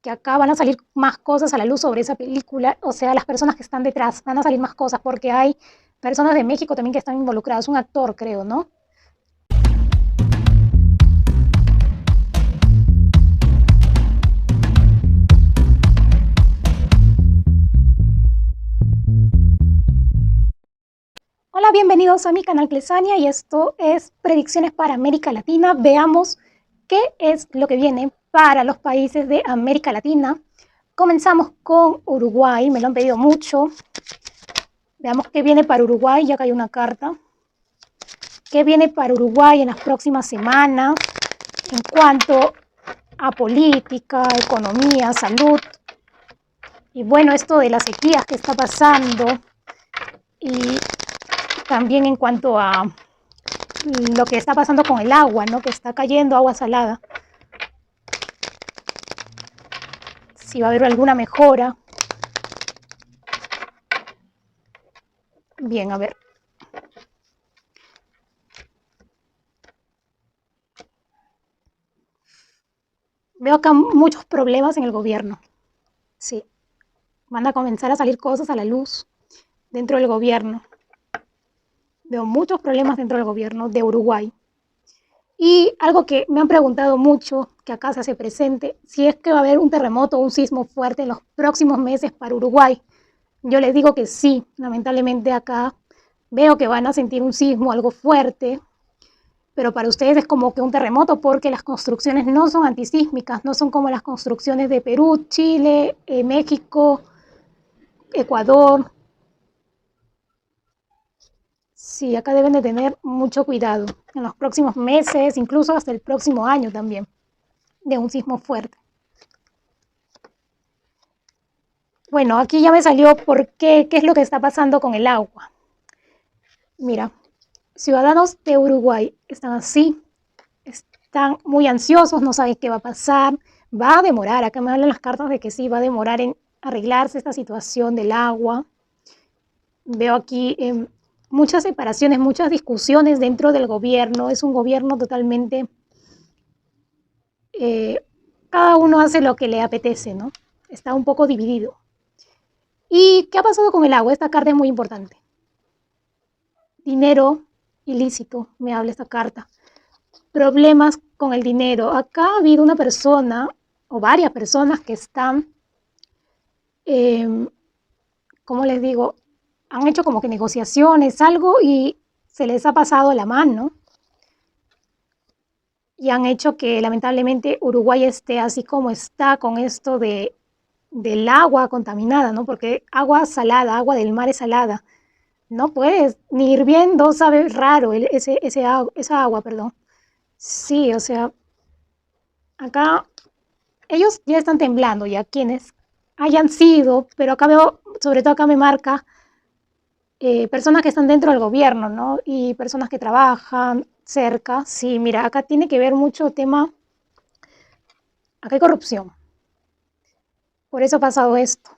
que acá van a salir más cosas a la luz sobre esa película, o sea, las personas que están detrás, van a salir más cosas, porque hay personas de México también que están involucradas, un actor creo, ¿no? Hola, bienvenidos a mi canal Clesania y esto es Predicciones para América Latina. Veamos qué es lo que viene para los países de América Latina. Comenzamos con Uruguay, me lo han pedido mucho. Veamos qué viene para Uruguay, ya cayó una carta. ¿Qué viene para Uruguay en las próximas semanas en cuanto a política, economía, salud? Y bueno, esto de las sequías que está pasando y también en cuanto a lo que está pasando con el agua, ¿no? Que está cayendo agua salada. Si va a haber alguna mejora. Bien, a ver. Veo acá muchos problemas en el gobierno. Sí, van a comenzar a salir cosas a la luz dentro del gobierno. Veo muchos problemas dentro del gobierno de Uruguay. Y algo que me han preguntado mucho, que acá se hace presente, si es que va a haber un terremoto o un sismo fuerte en los próximos meses para Uruguay. Yo les digo que sí, lamentablemente acá veo que van a sentir un sismo, algo fuerte, pero para ustedes es como que un terremoto porque las construcciones no son antisísmicas, no son como las construcciones de Perú, Chile, México, Ecuador. Sí, acá deben de tener mucho cuidado en los próximos meses, incluso hasta el próximo año también, de un sismo fuerte. Bueno, aquí ya me salió por qué es lo que está pasando con el agua. Mira, ciudadanos de Uruguay están así, están muy ansiosos, no saben qué va a pasar, va a demorar, acá me hablan las cartas de que sí, va a demorar en arreglarse esta situación del agua. Veo aquí muchas separaciones, muchas discusiones dentro del gobierno, es un gobierno totalmente, cada uno hace lo que le apetece, ¿no? Está un poco dividido. ¿Y qué ha pasado con el agua? Esta carta es muy importante. Dinero ilícito, me habla esta carta. Problemas con el dinero. Acá ha habido una persona o varias personas que están, ¿cómo les digo? Han hecho como que negociaciones, algo, y se les ha pasado la mano y han hecho que lamentablemente Uruguay esté así como está con esto del agua contaminada, ¿no? Porque agua salada, agua del mar es salada. No puedes, ni hirviendo sabe raro esa agua, perdón. Sí, o sea, acá ellos ya están temblando, ya quienes hayan sido, pero acá veo, sobre todo acá me marca personas que están dentro del gobierno, ¿no? Y personas que trabajan cerca. Sí, mira, acá tiene que ver mucho tema, acá hay corrupción. Por eso ha pasado esto.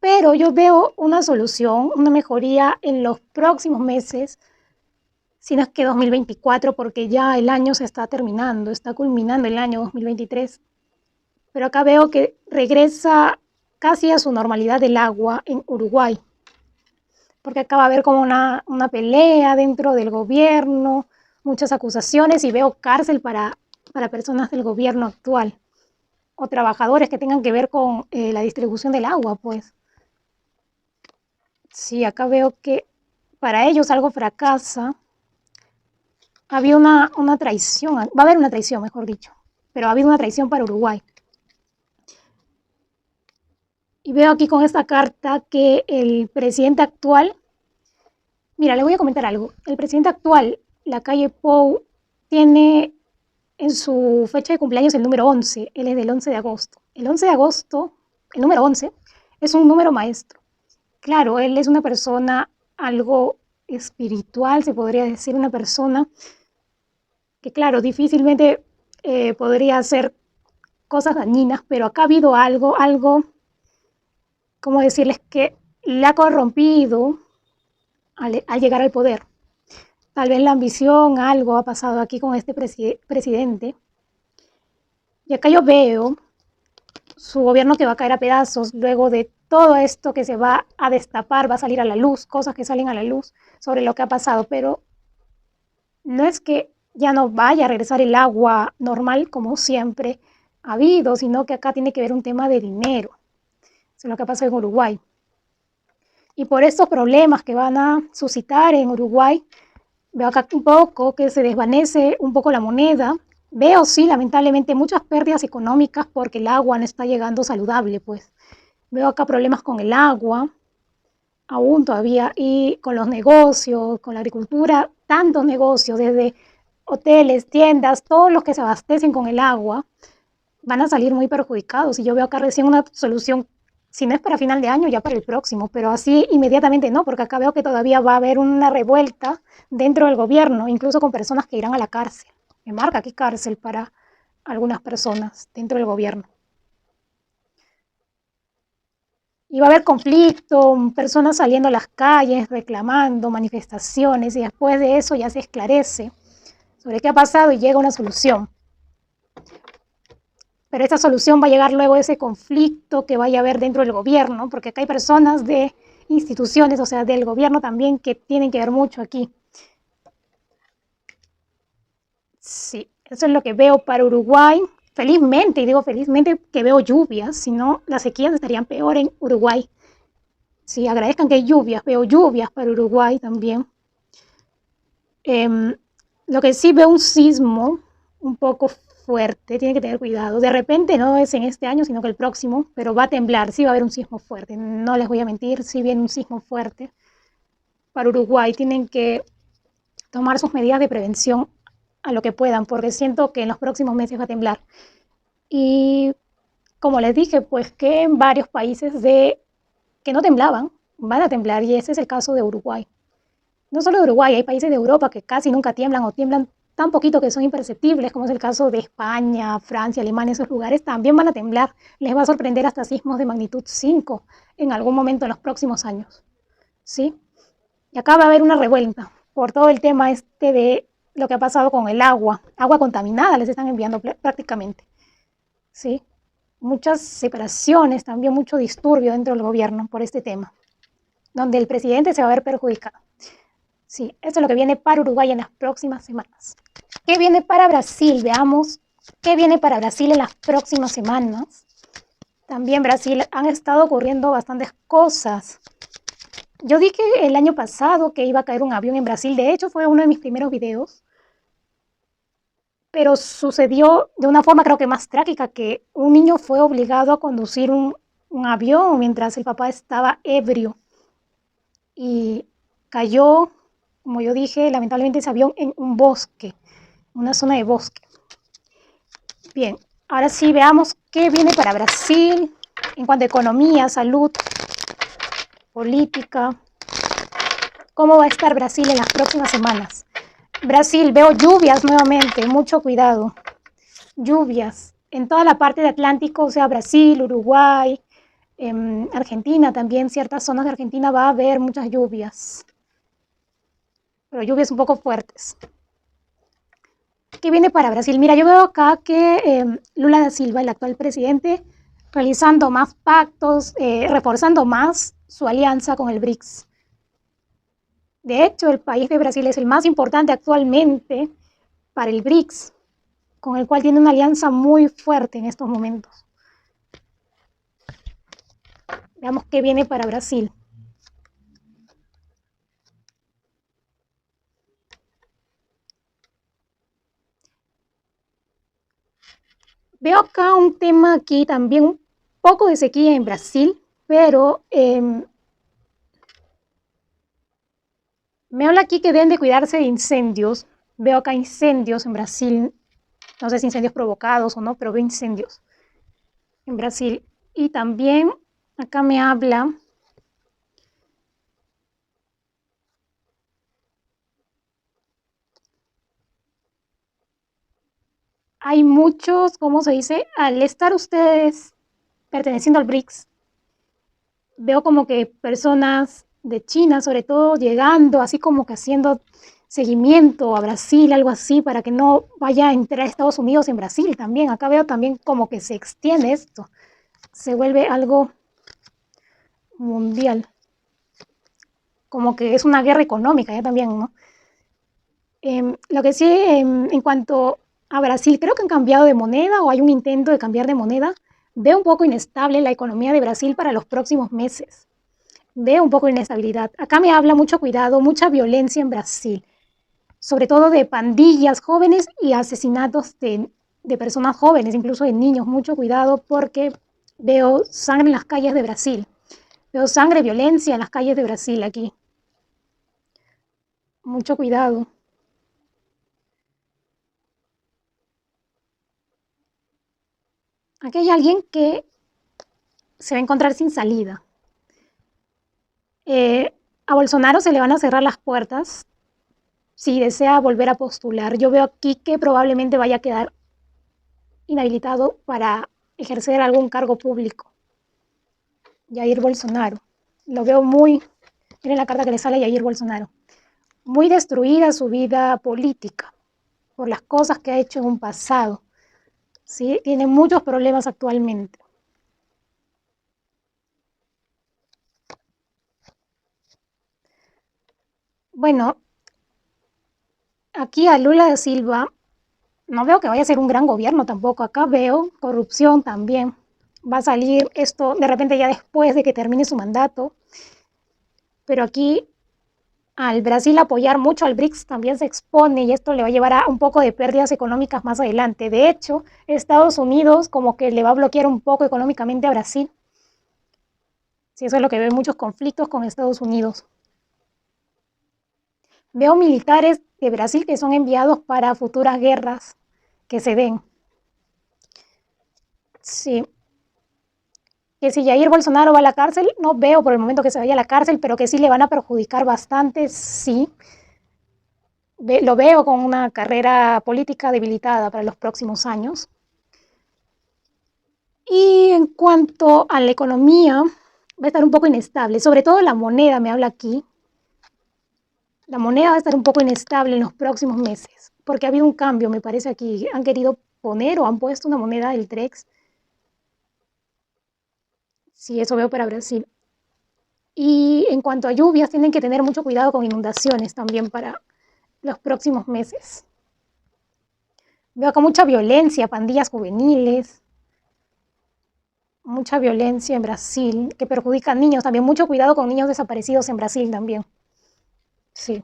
Pero yo veo una solución, una mejoría en los próximos meses, si no es que 2024, porque ya el año se está terminando, está culminando el año 2023. Pero acá veo que regresa casi a su normalidad el agua en Uruguay, porque acá va a haber como una pelea dentro del gobierno, muchas acusaciones y veo cárcel para personas del gobierno actual o trabajadores que tengan que ver con la distribución del agua, pues. Sí, acá veo que para ellos algo fracasa. Había una traición, va a haber una traición, mejor dicho, pero ha habido una traición para Uruguay. Y veo aquí con esta carta que el presidente actual, mira, le voy a comentar algo. El presidente actual, Lacalle Pou, tiene en su fecha de cumpleaños el número 11, él es del 11 de agosto. El 11 de agosto, el número 11, es un número maestro. Claro, él es una persona algo espiritual, se podría decir, una persona que, claro, difícilmente podría hacer cosas dañinas, pero acá ha habido algo, ¿cómo decirles? Que le ha corrompido al llegar al poder. tal vez la ambición, algo ha pasado aquí con este presidente. Y acá yo veo su gobierno que va a caer a pedazos luego de todo esto que se va a destapar, va a salir a la luz, cosas que salen a la luz sobre lo que ha pasado, pero no es que ya no vaya a regresar el agua normal como siempre ha habido, sino que acá tiene que ver un tema de dinero. Eso es lo que pasa en Uruguay. Y por estos problemas que van a suscitar en Uruguay, veo acá un poco que se desvanece un poco la moneda. Veo, sí, lamentablemente muchas pérdidas económicas porque el agua no está llegando saludable, pues. Veo acá problemas con el agua, aún todavía, y con los negocios, con la agricultura, tantos negocios, desde hoteles, tiendas, todos los que se abastecen con el agua, van a salir muy perjudicados. Y yo veo acá recién una solución, si no es para final de año, ya para el próximo, pero así inmediatamente no, porque acá veo que todavía va a haber una revuelta dentro del gobierno, incluso con personas que irán a la cárcel. Me marca aquí cárcel para algunas personas dentro del gobierno. Y va a haber conflicto, personas saliendo a las calles, reclamando, manifestaciones, y después de eso ya se esclarece sobre qué ha pasado y llega una solución. Pero esa solución va a llegar luego de ese conflicto que vaya a haber dentro del gobierno, porque acá hay personas de instituciones, o sea, del gobierno también, que tienen que ver mucho aquí. Sí, eso es lo que veo para Uruguay. Felizmente, y digo felizmente que veo lluvias, si no las sequías estarían peor en Uruguay. Sí, agradezcan que hay lluvias, veo lluvias para Uruguay también. Lo que sí veo un sismo un poco fuerte, tiene que tener cuidado. De repente no es en este año, sino que el próximo, pero va a temblar, sí va a haber un sismo fuerte. No les voy a mentir, sí viene un sismo fuerte. Para Uruguay tienen que tomar sus medidas de prevención a lo que puedan, porque siento que en los próximos meses va a temblar. Y como les dije, pues que en varios países que no temblaban, van a temblar, y ese es el caso de Uruguay. No solo de Uruguay, hay países de Europa que casi nunca tiemblan o tiemblan tan poquito que son imperceptibles, como es el caso de España, Francia, Alemania, esos lugares también van a temblar. Les va a sorprender hasta sismos de magnitud 5 en algún momento en los próximos años. ¿Sí? Y acá va a haber una revuelta por todo el tema este de lo que ha pasado con el agua contaminada les están enviando prácticamente. ¿Sí? Muchas separaciones, también mucho disturbio dentro del gobierno por este tema, donde el presidente se va a ver perjudicado. Sí, esto es lo que viene para Uruguay en las próximas semanas. ¿Qué viene para Brasil? Veamos qué viene para Brasil en las próximas semanas. También Brasil han estado ocurriendo bastantes cosas. Yo dije el año pasado que iba a caer un avión en Brasil. De hecho, fue uno de mis primeros videos. Pero sucedió de una forma creo que más trágica, que un niño fue obligado a conducir un avión mientras el papá estaba ebrio. Y cayó, como yo dije, lamentablemente ese avión en un bosque, una zona de bosque. Bien, ahora sí veamos qué viene para Brasil en cuanto a economía, salud, política. ¿Cómo va a estar Brasil en las próximas semanas? Brasil, veo lluvias nuevamente, mucho cuidado. Lluvias en toda la parte de Atlántico, o sea, Brasil, Uruguay, Argentina también, ciertas zonas de Argentina va a haber muchas lluvias, pero lluvias un poco fuertes. ¿Qué viene para Brasil? Mira, yo veo acá que Lula da Silva, el actual presidente, realizando más pactos, reforzando más su alianza con el BRICS. De hecho, el país de Brasil es el más importante actualmente para el BRICS, con el cual tiene una alianza muy fuerte en estos momentos. Veamos qué viene para Brasil. Veo acá un tema aquí también, un poco de sequía en Brasil, pero me habla aquí que deben de cuidarse de incendios. Veo acá incendios en Brasil, no sé si incendios provocados o no, pero veo incendios en Brasil. Y también acá me habla hay muchos, ¿cómo se dice? Al estar ustedes perteneciendo al BRICS, veo como que personas de China, sobre todo, llegando, así como que haciendo seguimiento a Brasil, algo así, para que no vaya a entrar a Estados Unidos en Brasil también. Acá veo también como que se extiende esto, se vuelve algo mundial, como que es una guerra económica ya también, ¿no? Lo que sí, en cuanto a Brasil, creo que han cambiado de moneda o hay un intento de cambiar de moneda. Veo un poco inestable la economía de Brasil para los próximos meses. Veo un poco de inestabilidad. Acá me habla mucho cuidado, mucha violencia en Brasil, sobre todo de pandillas jóvenes y asesinatos de personas jóvenes, incluso de niños. Mucho cuidado porque veo sangre en las calles de Brasil. Veo sangre, violencia en las calles de Brasil aquí. Mucho cuidado. Aquí hay alguien que se va a encontrar sin salida. A Bolsonaro se le van a cerrar las puertas si desea volver a postular. Yo veo aquí que probablemente vaya a quedar inhabilitado para ejercer algún cargo público. Jair Bolsonaro. Lo veo muy, miren la carta que le sale a Jair Bolsonaro, muy destruida su vida política por las cosas que ha hecho en un pasado. ¿Sí? Tiene muchos problemas actualmente. Bueno, aquí a Lula da Silva no veo que vaya a ser un gran gobierno tampoco. Acá veo corrupción también. Va a salir esto de repente ya después de que termine su mandato. Pero aquí al Brasil apoyar mucho al BRICS también se expone y esto le va a llevar a un poco de pérdidas económicas más adelante. De hecho, Estados Unidos como que le va a bloquear un poco económicamente a Brasil. Sí, eso es lo que veo, muchos conflictos con Estados Unidos. Veo militares de Brasil que son enviados para futuras guerras que se den. Sí, que si Jair Bolsonaro va a la cárcel, no veo por el momento que se vaya a la cárcel, pero que sí le van a perjudicar bastante, sí. Lo veo con una carrera política debilitada para los próximos años. Y en cuanto a la economía, va a estar un poco inestable, sobre todo la moneda me habla aquí. La moneda va a estar un poco inestable en los próximos meses, porque ha habido un cambio, me parece aquí. Han querido poner o han puesto una moneda del TREX. Sí, eso veo para Brasil. Y en cuanto a lluvias, tienen que tener mucho cuidado con inundaciones también para los próximos meses. Veo acá mucha violencia, pandillas juveniles, mucha violencia en Brasil, que perjudica a niños también. Mucho cuidado con niños desaparecidos en Brasil también. Sí.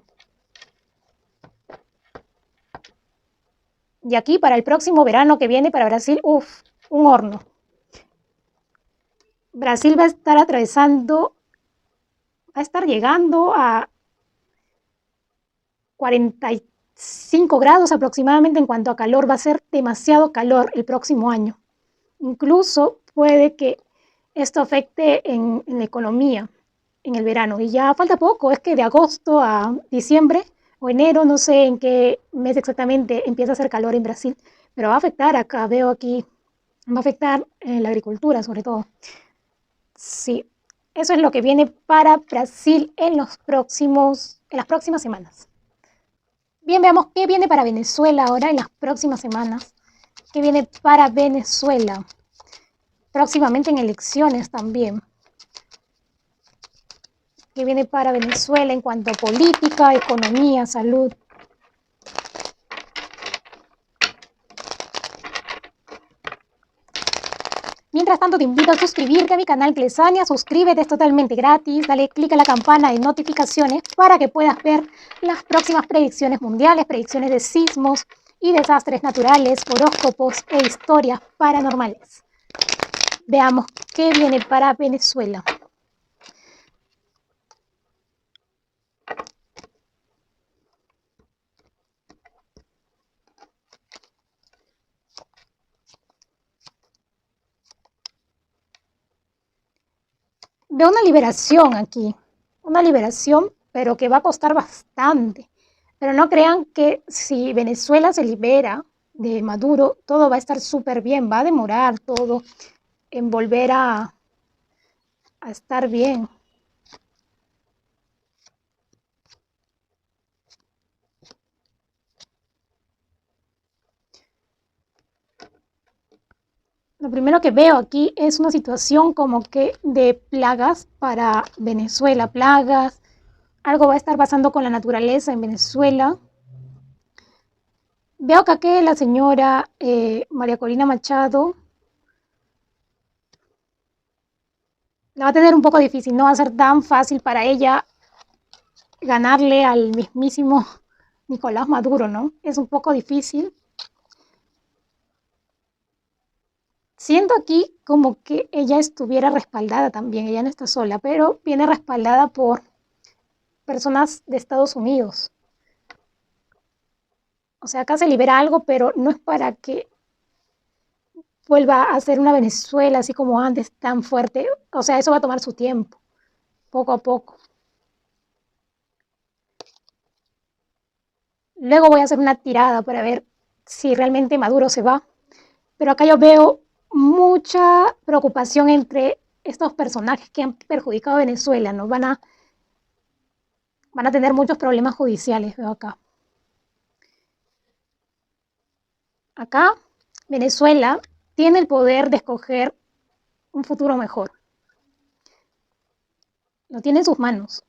Y aquí para el próximo verano que viene para Brasil, uff, un horno. Brasil va a estar atravesando, va a estar llegando a 45 grados aproximadamente en cuanto a calor. Va a ser demasiado calor el próximo año. Incluso puede que esto afecte en la economía en el verano. Y ya falta poco, es que de agosto a diciembre o enero, no sé en qué mes exactamente empieza a hacer calor en Brasil, pero va a afectar acá, veo aquí, va a afectar en la agricultura sobre todo. Sí, eso es lo que viene para Brasil en las próximas semanas. Bien, veamos qué viene para Venezuela ahora en las próximas semanas. ¿Qué viene para Venezuela? Próximamente en elecciones también. ¿Qué viene para Venezuela en cuanto a política, economía, salud? Mientras tanto, te invito a suscribirte a mi canal Clesania. Suscríbete, es totalmente gratis. Dale click a la campana de notificaciones para que puedas ver las próximas predicciones mundiales, predicciones de sismos y desastres naturales, horóscopos e historias paranormales. Veamos qué viene para Venezuela. Veo una liberación aquí, una liberación, pero que va a costar bastante. Pero no crean que si Venezuela se libera de Maduro, todo va a estar súper bien, va a demorar todo en volver a estar bien. Lo primero que veo aquí es una situación como que de plagas para Venezuela, plagas, algo va a estar pasando con la naturaleza en Venezuela. Veo acá que la señora María Corina Machado la va a tener un poco difícil, no va a ser tan fácil para ella ganarle al mismísimo Nicolás Maduro, ¿no? Es un poco difícil. Siento aquí como que ella estuviera respaldada también, ella no está sola, pero viene respaldada por personas de Estados Unidos. O sea, acá se libera algo, pero no es para que vuelva a ser una Venezuela así como antes, tan fuerte. O sea, eso va a tomar su tiempo, poco a poco. Luego voy a hacer una tirada para ver si realmente Maduro se va. Pero acá yo veo mucha preocupación entre estos personajes que han perjudicado a Venezuela, ¿no? Van a tener muchos problemas judiciales, veo acá. Acá, Venezuela tiene el poder de escoger un futuro mejor. Lo tiene en sus manos.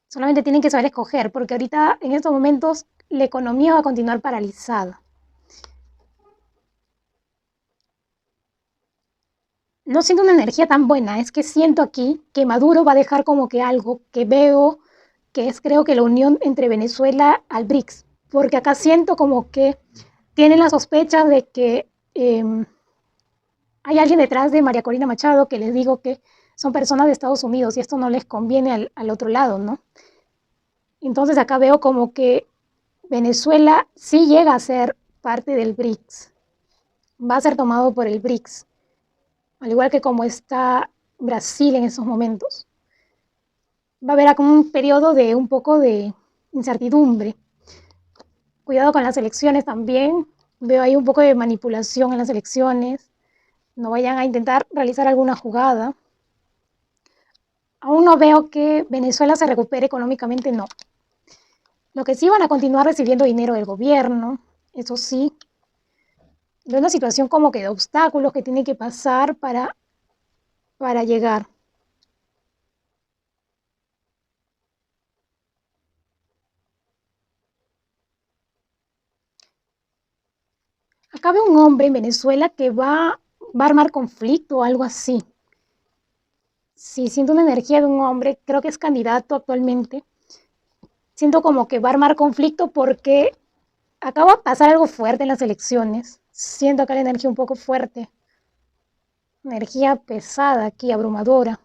Solamente tienen que saber escoger, porque ahorita, en estos momentos, la economía va a continuar paralizada. No siento una energía tan buena, es que siento aquí que Maduro va a dejar como que algo que veo, que es creo que la unión entre Venezuela al BRICS, porque acá siento como que tienen la sospecha de que hay alguien detrás de María Corina Machado que les digo que son personas de Estados Unidos y esto no les conviene al otro lado, ¿no? Entonces acá veo como que Venezuela sí llega a ser parte del BRICS, va a ser tomado por el BRICS, al igual que como está Brasil en esos momentos. Va a haber como un periodo de un poco de incertidumbre. Cuidado con las elecciones también, veo ahí un poco de manipulación en las elecciones, no vayan a intentar realizar alguna jugada. Aún no veo que Venezuela se recupere económicamente, no. Lo que sí van a continuar recibiendo dinero del gobierno, eso sí. De una situación como que de obstáculos que tiene que pasar para llegar. Acá veo un hombre en Venezuela que va a armar conflicto o algo así. Sí, siento una energía de un hombre, creo que es candidato actualmente. Siento como que va a armar conflicto porque acaba de pasar algo fuerte en las elecciones. Siento acá la energía un poco fuerte. Energía pesada aquí, abrumadora.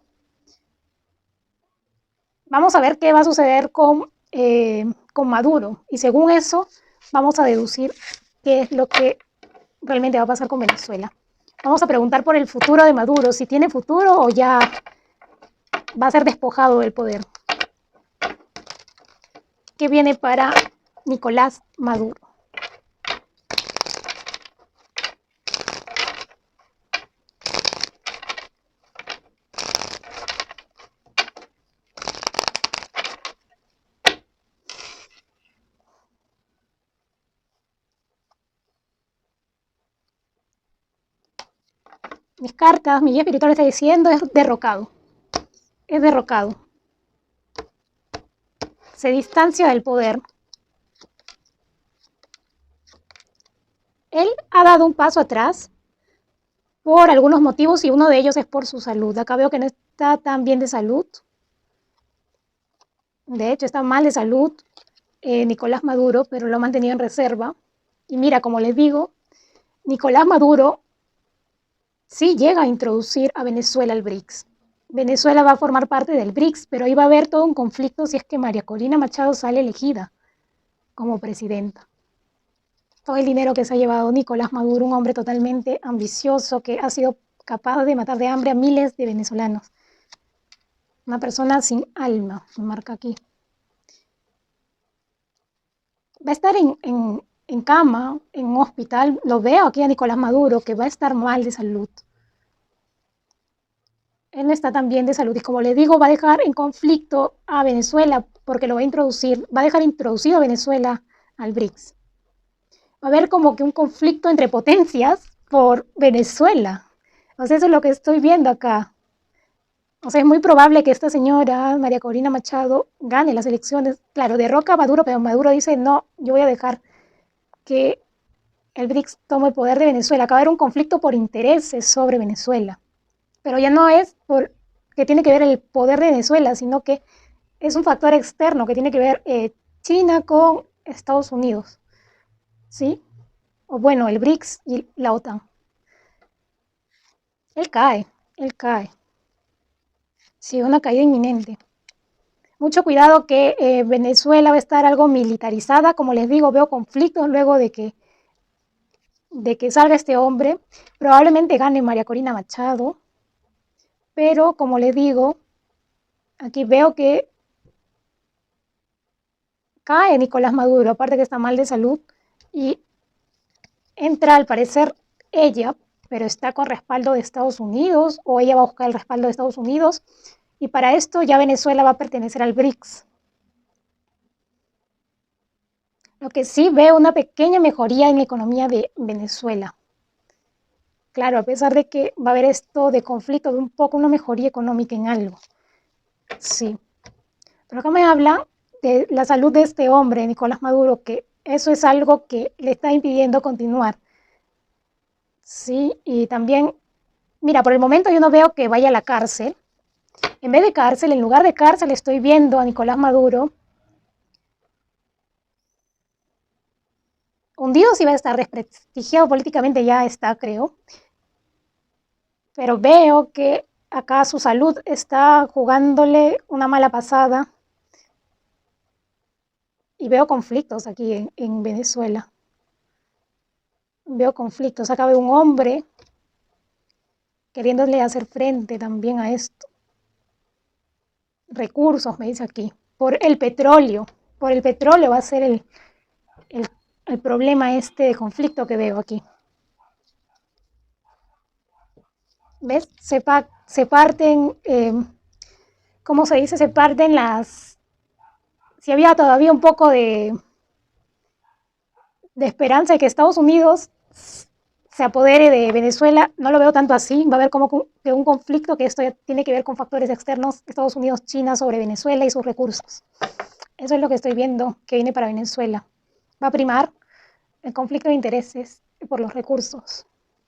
Vamos a ver qué va a suceder con Maduro. Y según eso, vamos a deducir qué es lo que realmente va a pasar con Venezuela. Vamos a preguntar por el futuro de Maduro, si tiene futuro o ya va a ser despojado del poder. ¿Qué viene para Nicolás Maduro? Mis cartas, mi guía espiritual está diciendo es derrocado. Es derrocado. Se distancia del poder. Él ha dado un paso atrás por algunos motivos y uno de ellos es por su salud. Acá veo que no está tan bien de salud. De hecho, está mal de salud Nicolás Maduro, pero lo ha mantenido en reserva. Y mira, como les digo, Nicolás Maduro sí llega a introducir a Venezuela al BRICS. Venezuela va a formar parte del BRICS, pero ahí va a haber todo un conflicto si es que María Corina Machado sale elegida como presidenta. Todo el dinero que se ha llevado Nicolás Maduro, un hombre totalmente ambicioso que ha sido capaz de matar de hambre a miles de venezolanos. Una persona sin alma, me marca aquí. Va a estar en cama, en un hospital. Lo veo aquí a Nicolás Maduro, que va a estar mal de salud. Él no está tan bien de salud y como le digo, va a dejar en conflicto a Venezuela porque lo va a introducir, va a dejar introducido a Venezuela al BRICS. Va a haber como que un conflicto entre potencias por Venezuela. O sea, eso es lo que estoy viendo acá. O sea, es muy probable que esta señora, María Corina Machado, gane las elecciones. Claro, derroca a Maduro, pero Maduro dice, no, yo voy a dejar que el BRICS tome el poder de Venezuela. Acaba de haber un conflicto por intereses sobre Venezuela. Pero ya no es por que tiene que ver el poder de Venezuela, sino que es un factor externo que tiene que ver China con Estados Unidos, ¿sí? O bueno, el BRICS y la OTAN. Él cae, él cae. Sí, una caída inminente. Mucho cuidado que Venezuela va a estar algo militarizada. Como les digo, veo conflictos luego de que salga este hombre. Probablemente gane María Corina Machado. Pero como les digo, aquí veo que cae Nicolás Maduro, aparte que está mal de salud. Y entra al parecer ella, pero está con respaldo de Estados Unidos, o ella va a buscar el respaldo de Estados Unidos. Y para esto ya Venezuela va a pertenecer al BRICS. Lo que sí veo una pequeña mejoría en la economía de Venezuela. Claro, a pesar de que va a haber esto de conflicto, de un poco una mejoría económica en algo. Sí. Pero acá me habla de la salud de este hombre, Nicolás Maduro, que eso es algo que le está impidiendo continuar. Sí, y también, mira, por el momento yo no veo que vaya a la cárcel. En vez de cárcel, en lugar de cárcel, estoy viendo a Nicolás Maduro hundido, si va a estar desprestigiado políticamente, ya está, creo. Pero veo que acá su salud está jugándole una mala pasada y veo conflictos aquí en Venezuela. Veo conflictos. Acá veo un hombre queriéndole hacer frente también a esto. Recursos, me dice aquí. Por el petróleo. Por el petróleo va a ser el problema este de conflicto que veo aquí. ¿Ves? Se parten, ¿cómo se dice? Se parten las... Si había todavía un poco de esperanza de que Estados Unidos se apodere de Venezuela, no lo veo tanto así. Va a haber como que un conflicto que esto ya tiene que ver con factores externos, Estados Unidos, China, sobre Venezuela y sus recursos. Eso es lo que estoy viendo que viene para Venezuela. Va a primar el conflicto de intereses por los recursos.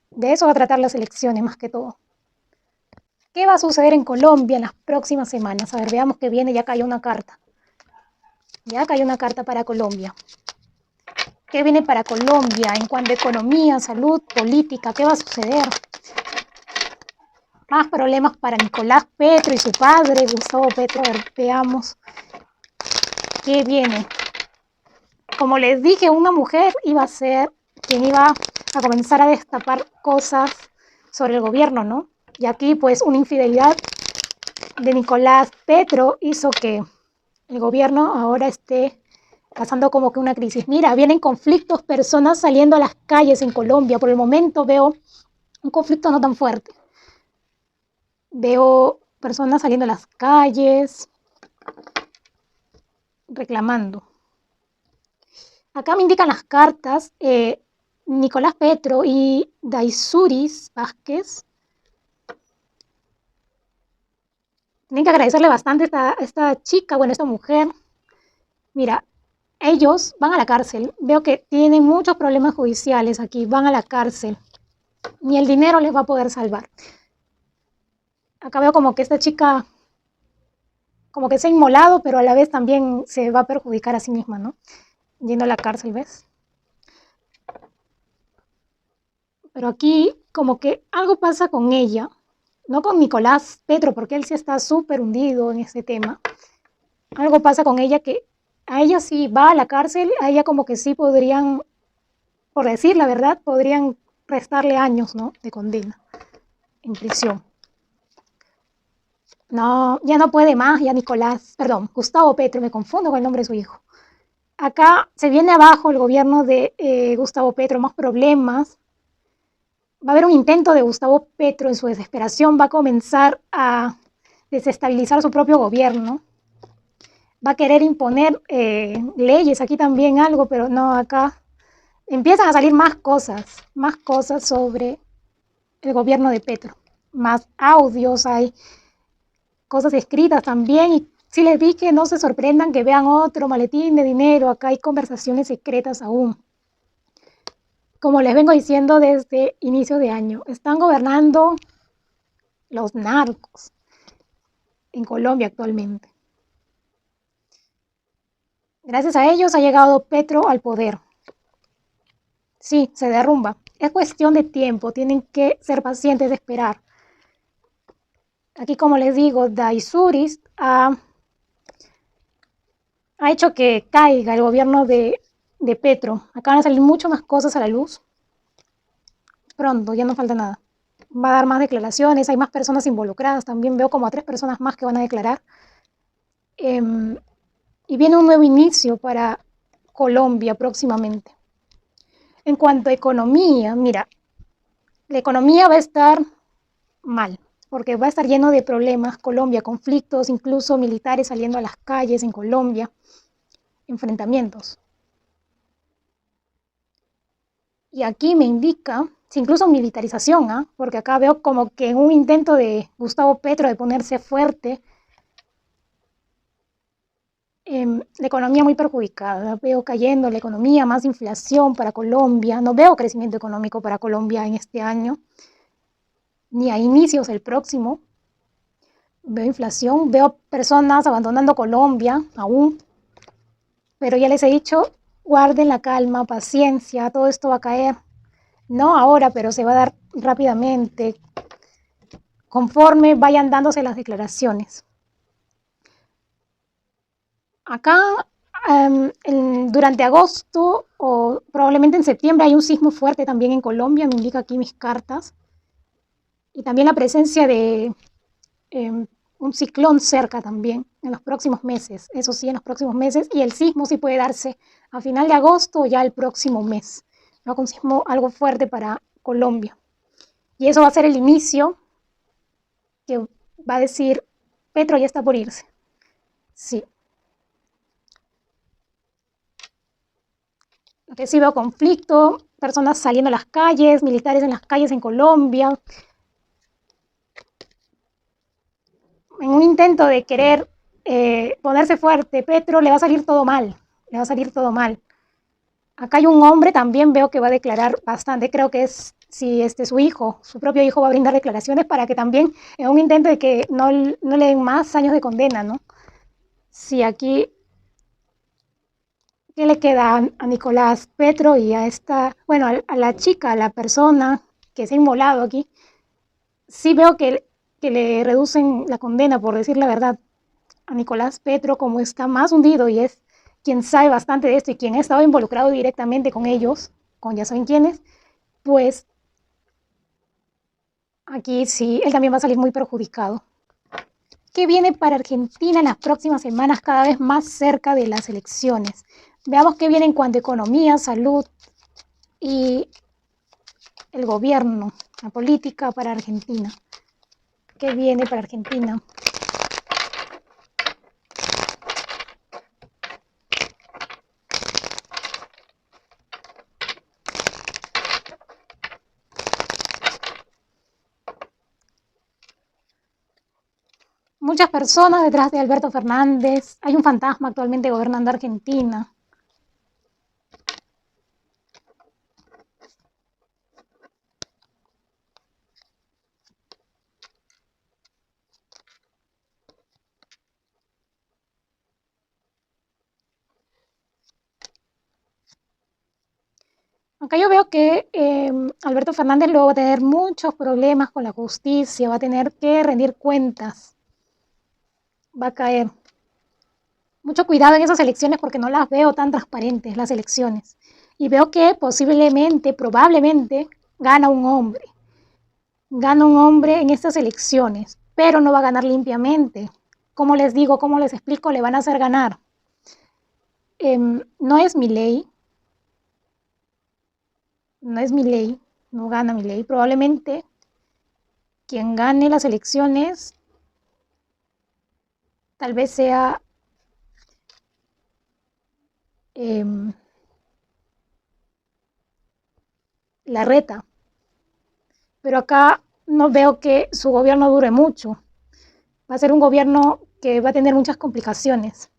De eso va a tratar las elecciones más que todo. ¿Qué va a suceder en Colombia en las próximas semanas? A ver, veamos que viene, ya cayó una carta. Ya cayó una carta para Colombia. ¿Qué viene para Colombia en cuanto a economía, salud, política? ¿Qué va a suceder? Más problemas para Nicolás Petro y su padre, Gustavo Petro. A ver, veamos qué viene. Como les dije, una mujer iba a ser quien iba a comenzar a destapar cosas sobre el gobierno, ¿no? Y aquí, pues, una infidelidad de Nicolás Petro hizo que el gobierno ahora esté pasando como que una crisis. Mira, vienen conflictos, personas saliendo a las calles en Colombia. Por el momento veo un conflicto no tan fuerte. Veo personas saliendo a las calles reclamando. Acá me indican las cartas Nicolás Petro y Daisuris Vázquez. Tienen que agradecerle bastante a esta chica, bueno, esta mujer. Mira, ellos van a la cárcel. Veo que tienen muchos problemas judiciales aquí. Van a la cárcel. Ni el dinero les va a poder salvar. Acá veo como que esta chica como que se ha inmolado, pero a la vez también se va a perjudicar a sí misma, ¿no? Yendo a la cárcel, ¿ves? Pero aquí como que algo pasa con ella, no con Nicolás Petro, porque él sí está súper hundido en este tema. Algo pasa con ella que a ella sí va a la cárcel, a ella como que sí podrían, por decir la verdad, podrían restarle años, ¿no? De condena en prisión. No, ya no puede más, ya Nicolás, perdón, Gustavo Petro, me confundo con el nombre de su hijo. Acá se viene abajo el gobierno de Gustavo Petro, más problemas. Va a haber un intento de Gustavo Petro en su desesperación, va a comenzar a desestabilizar su propio gobierno. Va a querer imponer leyes, aquí también algo, pero no, acá empiezan a salir más cosas sobre el gobierno de Petro. Más audios, hay cosas escritas también. Y si les dije, no se sorprendan que vean otro maletín de dinero. Acá hay conversaciones secretas aún. Como les vengo diciendo desde inicio de año, están gobernando los narcos en Colombia actualmente. Gracias a ellos ha llegado Petro al poder. Sí, se derrumba. Es cuestión de tiempo, tienen que ser pacientes de esperar. Aquí, como les digo, Daisuris ha hecho que caiga el gobierno de Petro. Acá van a salir mucho más cosas a la luz. Pronto, ya no falta nada. Va a dar más declaraciones, hay más personas involucradas. También veo como a 3 personas más que van a declarar. Y viene un nuevo inicio para Colombia próximamente. En cuanto a economía, mira, la economía va a estar mal, porque va a estar lleno de problemas. Colombia, conflictos, incluso militares saliendo a las calles en Colombia, enfrentamientos. Y aquí me indica, incluso militarización, ¿eh? Porque acá veo como que en un intento de Gustavo Petro de ponerse fuerte, la economía muy perjudicada. Veo cayendo la economía, más inflación para Colombia. No veo crecimiento económico para Colombia en este año, ni a inicios del próximo. Veo inflación, veo personas abandonando Colombia aún, pero ya les he dicho, guarden la calma, paciencia, todo esto va a caer. No ahora, pero se va a dar rápidamente, conforme vayan dándose las declaraciones. Acá, durante agosto o probablemente en septiembre hay un sismo fuerte también en Colombia, me indica aquí mis cartas. Y también la presencia de un ciclón cerca también en los próximos meses, eso sí, en los próximos meses, y el sismo sí puede darse a final de agosto o ya el próximo mes, ¿no? Un sismo algo fuerte para Colombia. Y eso va a ser el inicio que va a decir, Petro ya está por irse. Sí. Recibo conflicto, personas saliendo a las calles, militares en las calles en Colombia, en un intento de querer ponerse fuerte. Petro le va a salir todo mal, le va a salir todo mal. Acá hay un hombre también, veo que va a declarar bastante, creo que es si su hijo, su propio hijo va a brindar declaraciones para que también, en un intento de que no le den más años de condena, ¿no? Si aquí, ¿qué le queda a Nicolás Petro y a esta, bueno, a la chica, a la persona que se ha inmolado aquí? Sí veo que le reducen la condena, por decir la verdad, a Nicolás Petro, como está más hundido y es quien sabe bastante de esto y quien ha estado involucrado directamente con ellos, con ya saben quiénes, pues aquí sí, él también va a salir muy perjudicado. ¿Qué viene para Argentina en las próximas semanas, cada vez más cerca de las elecciones? Veamos qué viene en cuanto a economía, salud y el gobierno, la política para Argentina. ¿Qué viene para Argentina? Muchas personas detrás de Alberto Fernández. Hay un fantasma actualmente gobernando Argentina. Acá yo veo que Alberto Fernández luego va a tener muchos problemas con la justicia, va a tener que rendir cuentas, va a caer. Mucho cuidado en esas elecciones porque no las veo tan transparentes, las elecciones. Y veo que posiblemente, probablemente, gana un hombre. Gana un hombre en estas elecciones, pero no va a ganar limpiamente. Como les digo, como les explico, le van a hacer ganar. No es Milei, no es Milei, no gana Milei. Probablemente quien gane las elecciones tal vez sea Larreta, pero acá no veo que su gobierno dure mucho. Va a ser un gobierno que va a tener muchas complicaciones.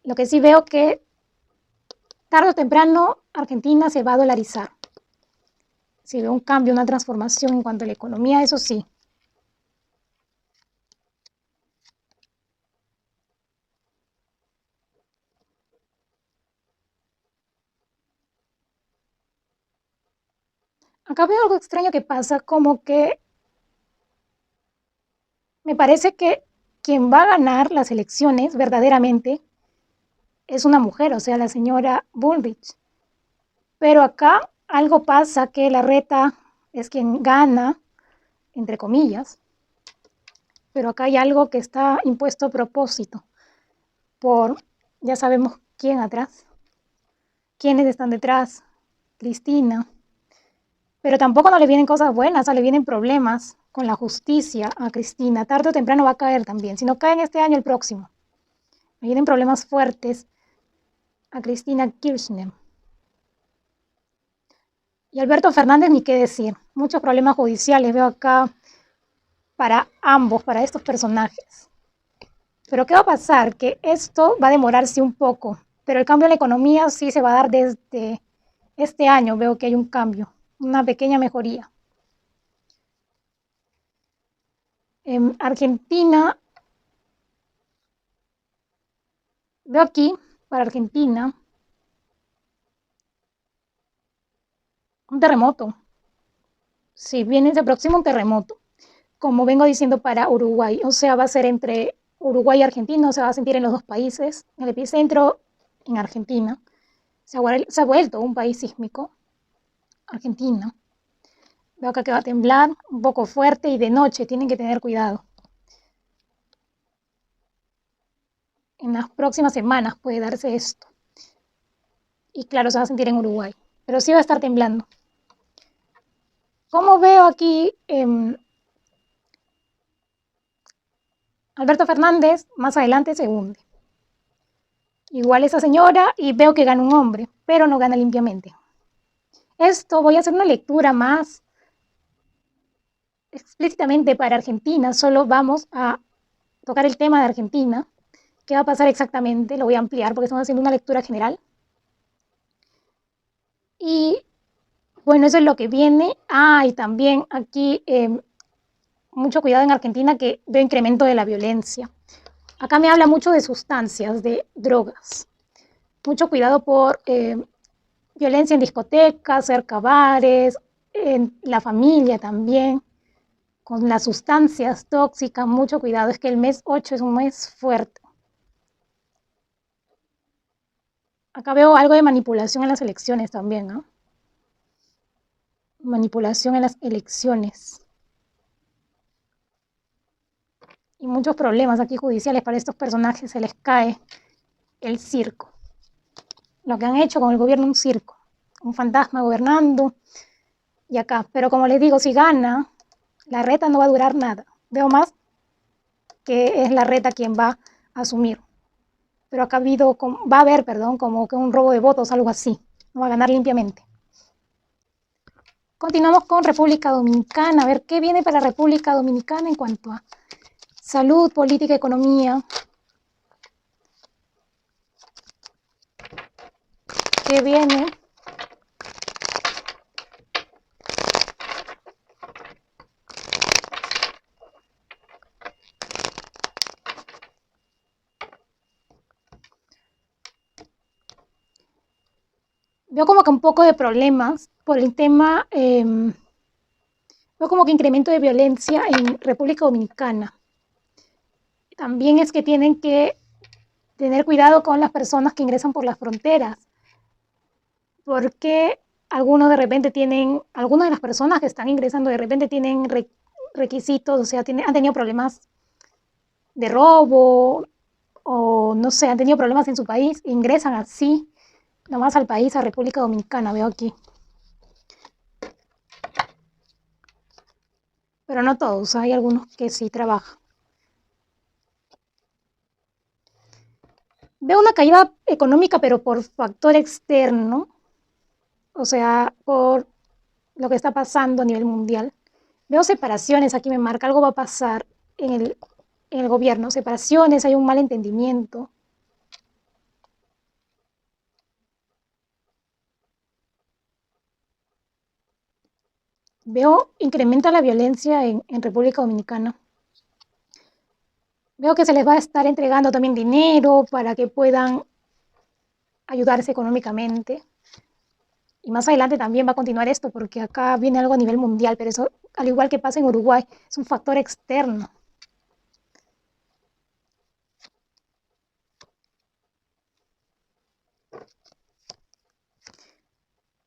Lo que sí veo que tarde o temprano Argentina se va a dolarizar. Si veo un cambio, una transformación en cuanto a la economía, eso sí. Acá veo algo extraño que pasa, como que me parece que quien va a ganar las elecciones verdaderamente es una mujer, o sea, la señora Bullrich. Pero acá algo pasa que Larreta es quien gana, entre comillas, pero acá hay algo que está impuesto a propósito por, ya sabemos quién atrás, quiénes están detrás, Cristina. Pero tampoco no le vienen cosas buenas, le vienen problemas con la justicia a Cristina. Tarde o temprano va a caer también. Si no cae en este año, el próximo. Le vienen problemas fuertes a Cristina Kirchner. Y Alberto Fernández, ni qué decir. Muchos problemas judiciales veo acá para ambos, para estos personajes. Pero ¿qué va a pasar? Que esto va a demorarse un poco, pero el cambio en la economía sí se va a dar desde este año. Veo que hay un cambio, una pequeña mejoría. En Argentina, veo aquí, para Argentina, un terremoto. Si viene, se aproxima un terremoto, como vengo diciendo para Uruguay. O sea, va a ser entre Uruguay y Argentina, se va a sentir en los dos países. El epicentro en Argentina. Se ha vuelto un país sísmico, Argentina. Veo acá que va a temblar un poco fuerte y de noche tienen que tener cuidado. En las próximas semanas puede darse esto. Y claro, se va a sentir en Uruguay, pero sí va a estar temblando. Como veo aquí, Alberto Fernández más adelante se hunde. Igual esa señora y veo que gana un hombre, pero no gana limpiamente. Esto voy a hacer una lectura más explícitamente para Argentina, solo vamos a tocar el tema de Argentina. ¿Qué va a pasar exactamente? Lo voy a ampliar porque estamos haciendo una lectura general. Y bueno, eso es lo que viene. Y también aquí mucho cuidado en Argentina que veo incremento de la violencia. Acá me habla mucho de sustancias, de drogas. Mucho cuidado por violencia en discotecas, cerca bares, en la familia también, con las sustancias tóxicas, mucho cuidado. Es que el mes 8 es un mes fuerte. Acá veo algo de manipulación en las elecciones también, ¿no? Manipulación en las elecciones. Y muchos problemas aquí judiciales para estos personajes, se les cae el circo. Lo que han hecho con el gobierno, un circo, un fantasma gobernando y acá. Pero como les digo, si gana, la reta no va a durar nada. Veo más que es la reta quien va a asumir. Pero acá va a haber, perdón, como que un robo de votos, algo así. No va a ganar limpiamente. Continuamos con República Dominicana. A ver qué viene para República Dominicana en cuanto a salud, política, economía. ¿Qué viene? Veo como que un poco de problemas por el tema, veo como que incremento de violencia en República Dominicana. También es que tienen que tener cuidado con las personas que ingresan por las fronteras, porque algunos de repente tienen, algunas de las personas que están ingresando de repente tienen requisitos, o sea, han tenido problemas de robo o no sé, han tenido problemas en su país, ingresan así nomás al país, a República Dominicana, veo aquí. Pero no todos, hay algunos que sí trabajan. Veo una caída económica, pero por factor externo. o sea, por lo que está pasando a nivel mundial. Veo separaciones, aquí me marca, algo va a pasar en el gobierno, separaciones, hay un mal entendimiento. Veo incrementa la violencia en República Dominicana. Veo que se les va a estar entregando también dinero para que puedan ayudarse económicamente. Y más adelante también va a continuar esto, porque acá viene algo a nivel mundial, pero eso, al igual que pasa en Uruguay, es un factor externo.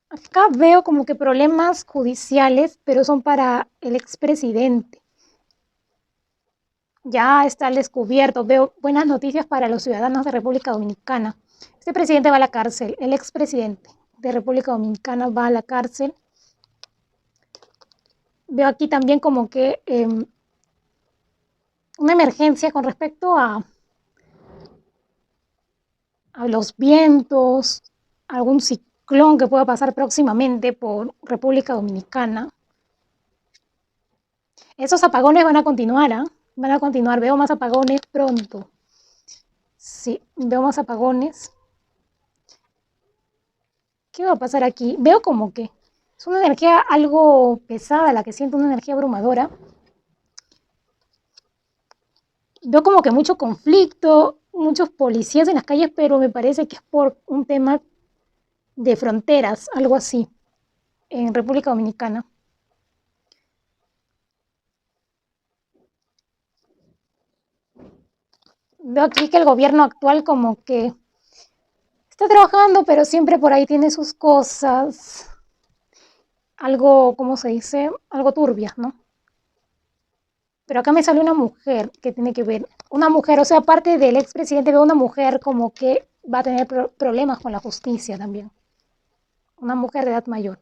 Acá veo como que problemas judiciales, pero son para el expresidente. Ya está al descubierto. Veo buenas noticias para los ciudadanos de República Dominicana. Este presidente va a la cárcel, el expresidente de República Dominicana va a la cárcel. Veo aquí también como que una emergencia con respecto a los vientos, algún ciclón que pueda pasar próximamente por República Dominicana. Esos apagones van a continuar, ¿eh? Van a continuar. Veo más apagones pronto. Sí, veo más apagones. ¿Qué va a pasar aquí? Veo como que es una energía algo pesada, la que siento, una energía abrumadora. Veo como que mucho conflicto, muchos policías en las calles, pero me parece que es por un tema de fronteras, algo así, en República Dominicana. Veo aquí que el gobierno actual como que está trabajando, pero siempre por ahí tiene sus cosas, algo, ¿cómo se dice? Algo turbias, ¿no? Pero acá me sale una mujer que tiene que ver, una mujer, o sea, aparte del expresidente, veo una mujer como que va a tener problemas con la justicia también, una mujer de edad mayor.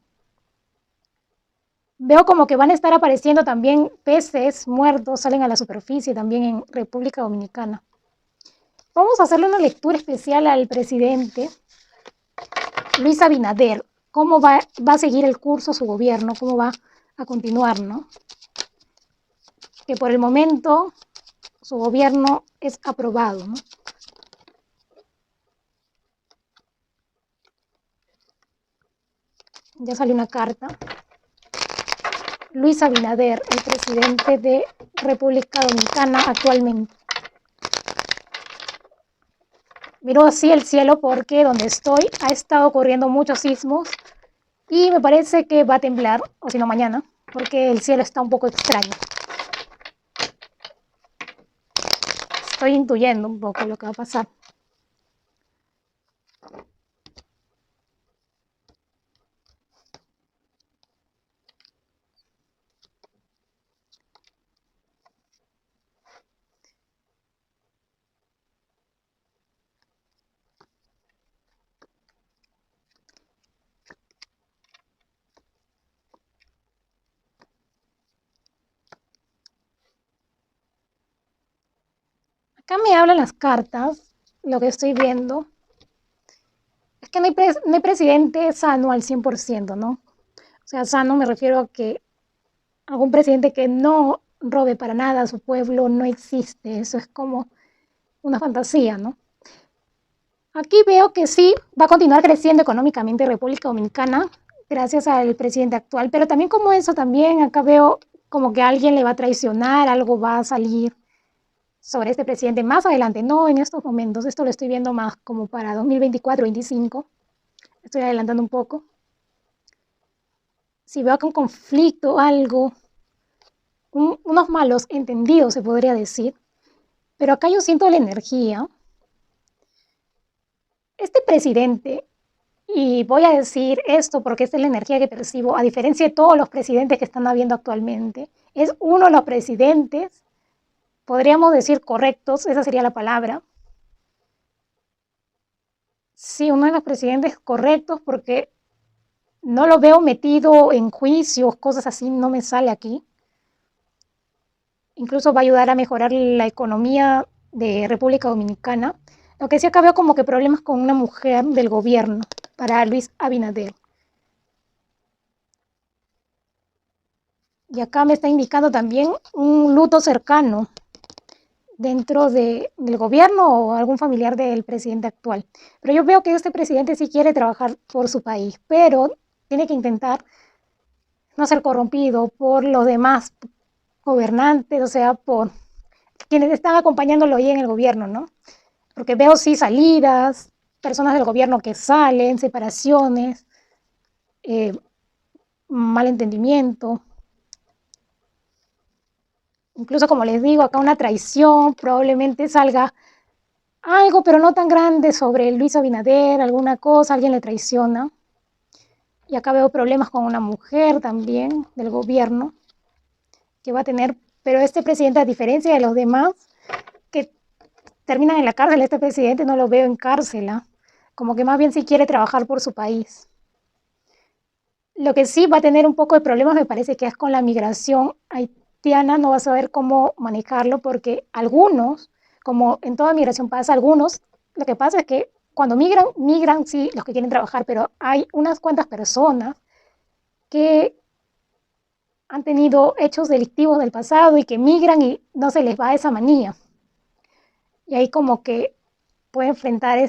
Veo como que van a estar apareciendo también peces muertos, salen a la superficie también en República Dominicana. Vamos a hacerle una lectura especial al presidente Luis Abinader, cómo va a seguir el curso su gobierno, cómo va a continuar, ¿no? Que por el momento su gobierno es aprobado, ¿no? Ya salió una carta. Luis Abinader, el presidente de República Dominicana actualmente. Miro así el cielo porque donde estoy ha estado ocurriendo muchos sismos y me parece que va a temblar, o si no mañana, porque el cielo está un poco extraño. Estoy intuyendo un poco lo que va a pasar. Acá me hablan las cartas, lo que estoy viendo es que no hay presidente sano al 100%, ¿no? O sea, sano me refiero a que algún presidente que no robe para nada a su pueblo no existe, eso es como una fantasía, ¿no? Aquí veo que sí va a continuar creciendo económicamente República Dominicana gracias al presidente actual, pero también como eso, también acá veo como que alguien le va a traicionar, algo va a salir sobre este presidente más adelante, no en estos momentos, esto lo estoy viendo más como para 2024-25, estoy adelantando un poco. Si veo que un conflicto, algo, unos malos entendidos se podría decir, pero acá yo siento la energía. Este presidente, y voy a decir esto porque esta es la energía que percibo, a diferencia de todos los presidentes que están habiendo actualmente, es uno de los presidentes, podríamos decir correctos, esa sería la palabra. Sí, uno de los presidentes correctos porque no lo veo metido en juicios, cosas así, no me sale aquí. Incluso va a ayudar a mejorar la economía de República Dominicana. Lo que sí acá veo como que problemas con una mujer del gobierno para Luis Abinader. Y acá me está indicando también un luto cercano dentro del gobierno o algún familiar del presidente actual. Pero yo veo que este presidente sí quiere trabajar por su país, pero tiene que intentar no ser corrompido por los demás gobernantes, o sea, por quienes están acompañándolo ahí en el gobierno, ¿no? Porque veo sí salidas, personas del gobierno que salen, separaciones, eh, malentendimiento, incluso como les digo, acá una traición, probablemente salga algo, pero no tan grande sobre Luis Abinader, alguna cosa, alguien le traiciona. Y acá veo problemas con una mujer también del gobierno que va a tener, pero este presidente, a diferencia de los demás, que terminan en la cárcel, este presidente no lo veo en cárcel, ¿eh? Como que más bien sí quiere trabajar por su país. Lo que sí va a tener un poco de problemas me parece que es con la migración haitiana, no va a saber cómo manejarlo porque algunos, como en toda migración pasa, algunos, lo que pasa es que cuando migran sí los que quieren trabajar, pero hay unas cuantas personas que han tenido hechos delictivos del pasado y que migran y no se les va esa manía. Y ahí como que puede enfrentar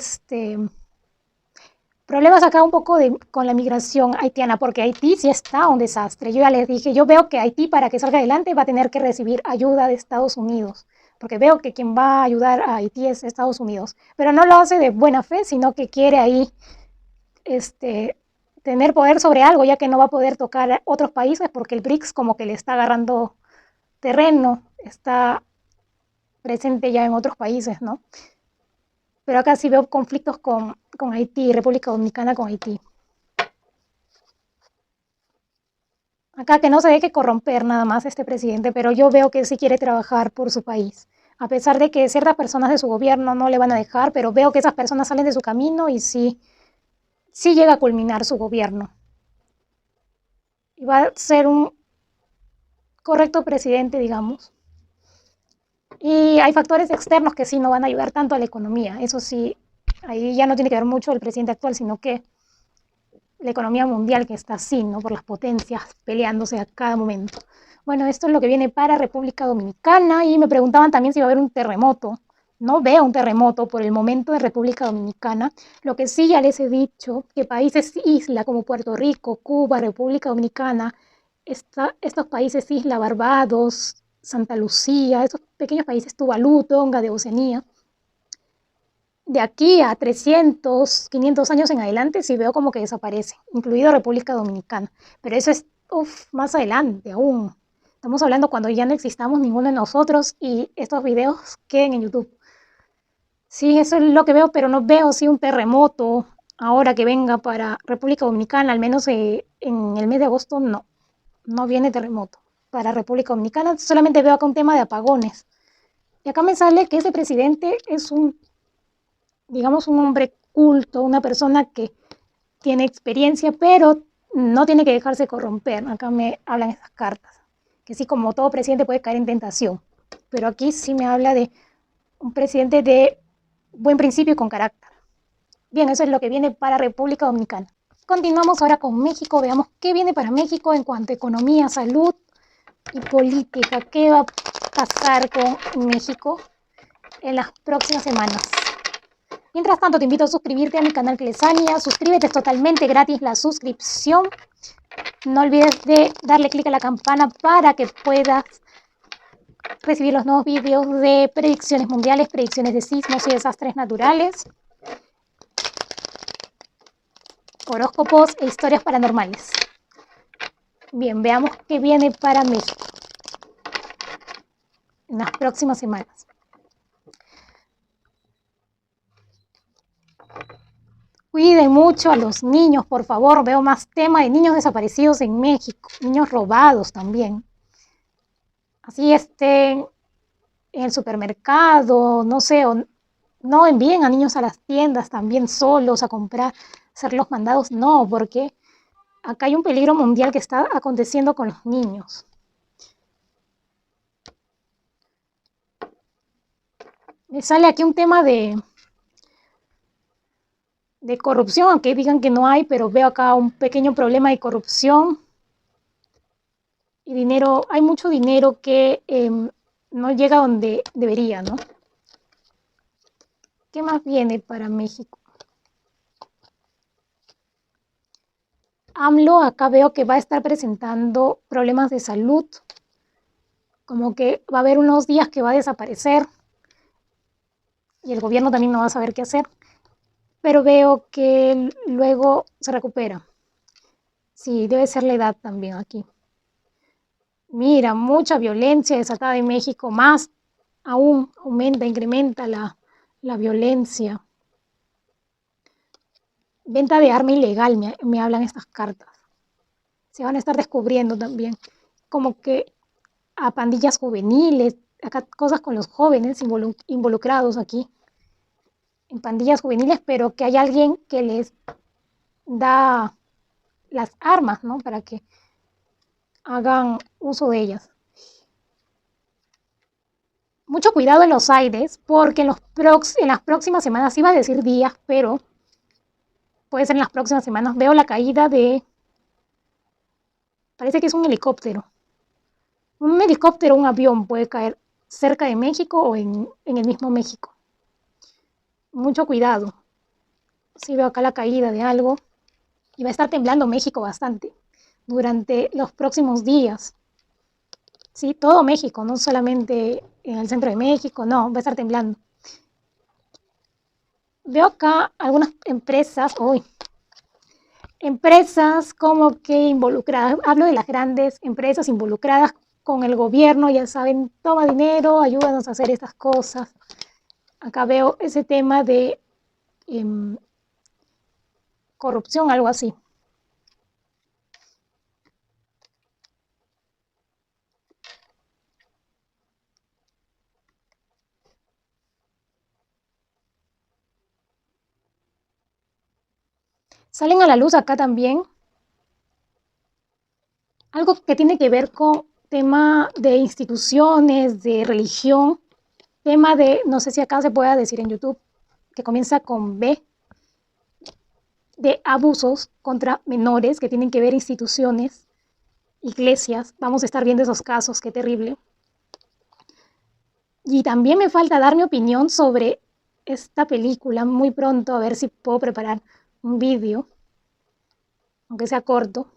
problemas acá un poco con la migración haitiana, porque Haití sí está un desastre. Yo ya les dije, yo veo que Haití para que salga adelante va a tener que recibir ayuda de Estados Unidos, porque veo que quien va a ayudar a Haití es Estados Unidos, pero no lo hace de buena fe, sino que quiere ahí tener poder sobre algo, ya que no va a poder tocar a otros países, porque el BRICS como que le está agarrando terreno, está presente ya en otros países, ¿no? Pero acá sí veo conflictos con Haití, República Dominicana con Haití. Acá que no se deje corromper nada más este presidente, pero yo veo que sí quiere trabajar por su país. A pesar de que ciertas personas de su gobierno no le van a dejar, pero veo que esas personas salen de su camino y sí llega a culminar su gobierno. Y va a ser un correcto presidente, digamos. Y hay factores externos que sí no van a ayudar tanto a la economía. Eso sí, ahí ya no tiene que ver mucho el presidente actual, sino que la economía mundial que está así, ¿no? Por las potencias peleándose a cada momento. Bueno, esto es lo que viene para República Dominicana y me preguntaban también si va a haber un terremoto. No veo un terremoto por el momento de República Dominicana. Lo que sí ya les he dicho, que países isla como Puerto Rico, Cuba, República Dominicana, estos países isla, Barbados, Santa Lucía, esos pequeños países, Tuvalu, Tonga, de Oceanía, de aquí a 300, 500 años en adelante, sí veo como que desaparece, incluido República Dominicana. Pero eso es más adelante aún. Estamos hablando cuando ya no existamos ninguno de nosotros y estos videos queden en YouTube. Sí, eso es lo que veo, pero no veo sí un terremoto ahora que venga para República Dominicana, al menos en el mes de agosto no viene terremoto para República Dominicana, solamente veo acá un tema de apagones. Y acá me sale que ese presidente es digamos, un hombre culto, una persona que tiene experiencia, pero no tiene que dejarse corromper. Acá me hablan esas cartas, que sí, como todo presidente puede caer en tentación, pero aquí sí me habla de un presidente de buen principio y con carácter. Bien, eso es lo que viene para República Dominicana. Continuamos ahora con México, veamos qué viene para México en cuanto a economía, salud y política. ¿Qué va a pasar con México en las próximas semanas? Mientras tanto, te invito a suscribirte a mi canal Clesania. Suscríbete, es totalmente gratis la suscripción. No olvides de darle clic a la campana para que puedas recibir los nuevos vídeos de predicciones mundiales, predicciones de sismos y desastres naturales, horóscopos e historias paranormales. Bien, veamos qué viene para México en las próximas semanas. Cuiden mucho a los niños, por favor. Veo más tema de niños desaparecidos en México, niños robados también. Así estén en el supermercado, no sé, o no envíen a niños a las tiendas también solos a comprar, hacer los mandados, no, porque acá hay un peligro mundial que está aconteciendo con los niños. Me sale aquí un tema de corrupción, aunque digan que no hay, pero veo acá un pequeño problema de corrupción. y dinero, hay mucho dinero que no llega donde debería, ¿no? ¿Qué más viene para México? AMLO acá veo que va a estar presentando problemas de salud, como que va a haber unos días que va a desaparecer y el gobierno también no va a saber qué hacer, pero veo que luego se recupera. Sí, debe ser la edad también aquí. Mira, mucha violencia desatada en México, más aún aumenta, incrementa la violencia. Venta de arma ilegal, me hablan estas cartas. Se van a estar descubriendo también, como que a pandillas juveniles, acá cosas con los jóvenes involucrados aquí, en pandillas juveniles, pero que hay alguien que les da las armas, ¿no? Para que hagan uso de ellas. Mucho cuidado en los aires, porque en las próximas semanas, iba a decir días, pero puede ser en las próximas semanas, veo la caída parece que es un helicóptero. Un helicóptero, un avión puede caer cerca de México o en el mismo México. Mucho cuidado. Sí veo acá la caída de algo y va a estar temblando México bastante durante los próximos días. Sí, todo México, no solamente en el centro de México, no, va a estar temblando. Veo acá algunas empresas como que involucradas, hablo de las grandes empresas involucradas con el gobierno, ya saben, toma dinero, ayúdanos a hacer estas cosas. Acá veo ese tema de corrupción, algo así. Salen a la luz acá también algo que tiene que ver con tema de instituciones, de religión, tema de, no sé si acá se pueda decir en YouTube, que comienza con B, de abusos contra menores que tienen que ver instituciones, iglesias. Vamos a estar viendo esos casos, qué terrible. Y también me falta dar mi opinión sobre esta película muy pronto, a ver si puedo preparar un vídeo, aunque sea corto.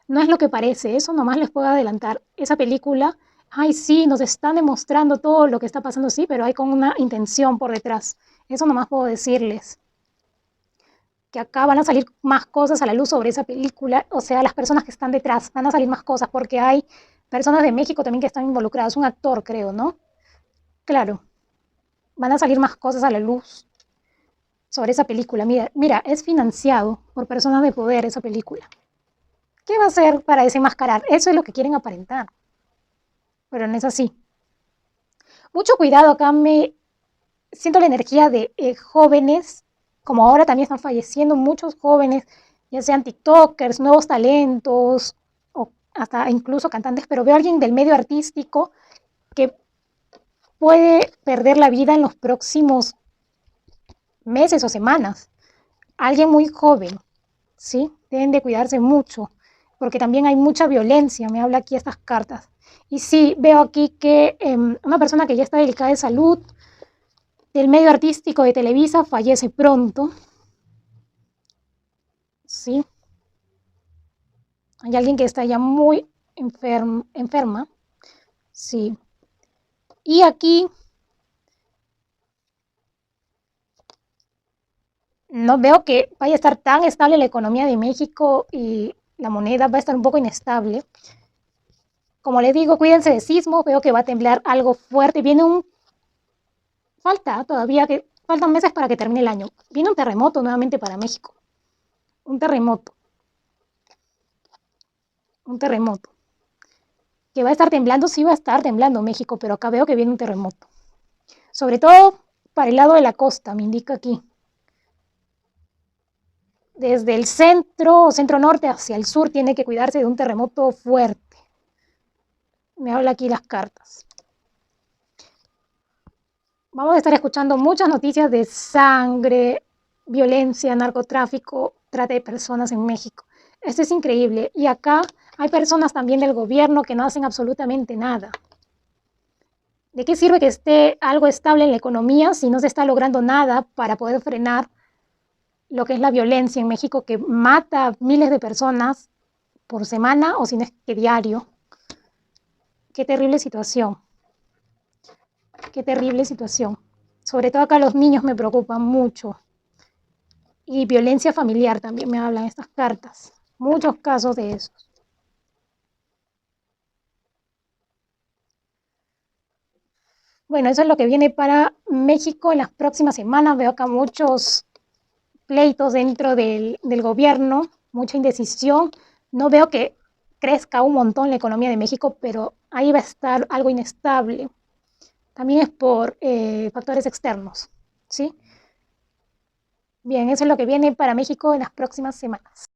No es lo que parece, eso nomás les puedo adelantar. Esa película, ay sí, nos están demostrando todo lo que está pasando, sí, pero hay con una intención por detrás. Eso nomás puedo decirles. Que acá van a salir más cosas a la luz sobre esa película, o sea, las personas que están detrás, van a salir más cosas, porque hay personas de México también que están involucradas, un actor creo, ¿no? Claro, van a salir más cosas a la luz sobre esa película. Mira, es financiado por personas de poder esa película. ¿Qué va a hacer para desenmascarar? Eso es lo que quieren aparentar, pero no es así. Mucho cuidado, acá me siento la energía de jóvenes, como ahora también están falleciendo muchos jóvenes, ya sean TikTokers, nuevos talentos, o hasta incluso cantantes, pero veo a alguien del medio artístico que puede perder la vida en los próximos meses o semanas. Alguien muy joven, ¿sí? Deben de cuidarse mucho, porque también hay mucha violencia, me habla aquí estas cartas. Y sí, veo aquí que una persona que ya está delicada de salud, del medio artístico de Televisa, fallece pronto, ¿sí? Hay alguien que está ya muy enferma, sí. Y aquí no veo que vaya a estar tan estable la economía de México y la moneda va a estar un poco inestable. Como les digo, cuídense de sismos, veo que va a temblar algo fuerte. Falta todavía, que faltan meses para que termine el año. Viene un terremoto nuevamente para México. Un terremoto. Un terremoto. Que va a estar temblando, sí va a estar temblando México, pero acá veo que viene un terremoto. Sobre todo para el lado de la costa, me indica aquí. Desde el centro o centro norte hacia el sur tiene que cuidarse de un terremoto fuerte. Me habla aquí las cartas. Vamos a estar escuchando muchas noticias de sangre, violencia, narcotráfico, trata de personas en México. Esto es increíble. Y acá Hay personas también del gobierno que no hacen absolutamente nada. ¿De qué sirve que esté algo estable en la economía si no se está logrando nada para poder frenar lo que es la violencia en México, que mata a miles de personas por semana o si no es que diario? Qué terrible situación, qué terrible situación. Sobre todo acá los niños me preocupan mucho. Y violencia familiar también me hablan estas cartas. Muchos casos de esos. Bueno, eso es lo que viene para México en las próximas semanas. Veo acá muchos pleitos dentro del gobierno, mucha indecisión. No veo que crezca un montón la economía de México, pero ahí va a estar algo inestable. También es por factores externos, ¿sí? Bien, eso es lo que viene para México en las próximas semanas.